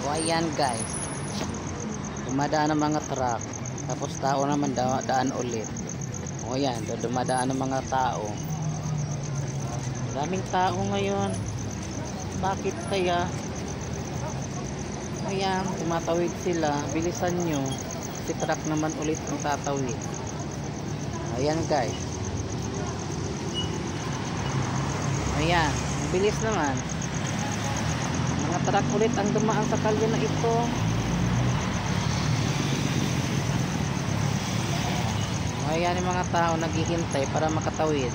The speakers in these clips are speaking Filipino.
O ayan guys, dumadaan ang mga truck, tapos tao naman daan ulit. O ayan, dumadaan ang mga tao. Daming tao ngayon. Bakit kaya? Ayan, tumatawid sila. Bilisan nyo, si truck naman ulit ang tatawid. Ayan guys, ayan, bilis naman. Mga truck ulit ang dumaan sa kalye na ito. Ayan yung mga tao naghihintay para makatawid.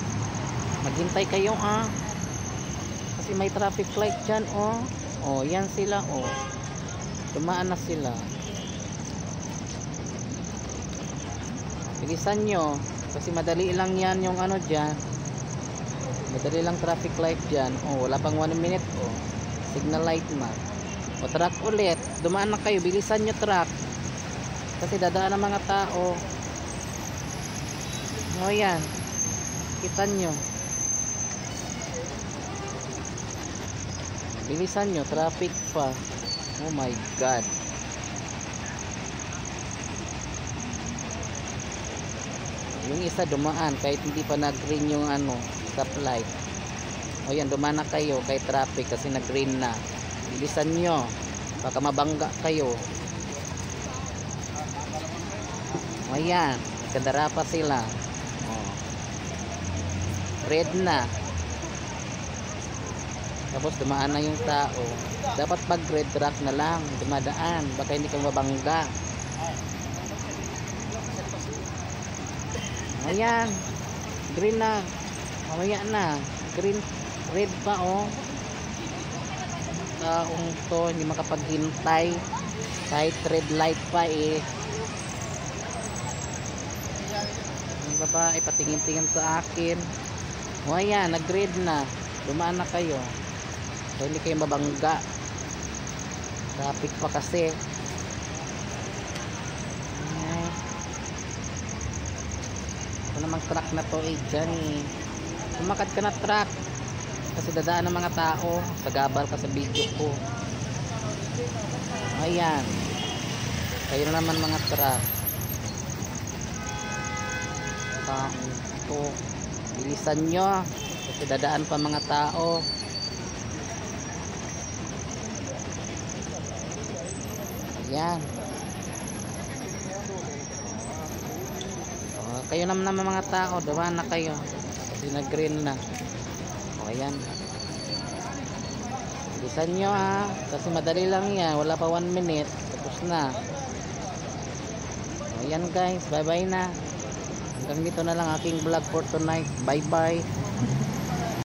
Maghintay kayo kasi may traffic light dyan yan sila dumaan na sila. Bilisan nyo kasi madali lang yan yung dyan. Madali lang traffic light dyan. Wala pang 1 minute signal light na. Truck ulit, dumaan na kayo. Bilisan nyo truck kasi dadaan ang mga tao. Yan, kita nyo. Bilisan nyo, traffic pa. Oh my god. Yung isa dumaan kahit hindi pa nag-green yung stoplight. Yan, dumaan na kayo kay traffic kasi nag-green na. Bilisan nyo, baka mabangga kayo. Yan, kadara pa sila. Red na. Tapos dumaan na yung tao. Dapat pag red truck na lang dumadaan, baka hindi ka mabangga. Ayan, green na. Mamaya na, green, red pa taong to hindi makapaghintay kahit red light pa yung babae patingin-tingin sa akin. Ayan, nag-red na. Dumaan na kayo. So, hindi kayo mabangga. Traffic pa kasi. Ito namang truck na to dyan Tumakad ka na truck. Kasi dadaan ng mga tao. Sagabal ka sa video ko. Ayan. Kayo na naman mga truck. Ito. Bilisan nyo kasi dadaan pa mga tao. Ayan. Kayo naman mga tao, dumaan na kayo kasi nag-green na. Ayan. Bilisan nyo kasi madali lang yan. Wala pa 1 minute, tapos na. Ayan guys, bye bye na. Hanggang dito na lang aking vlog for tonight. Bye bye.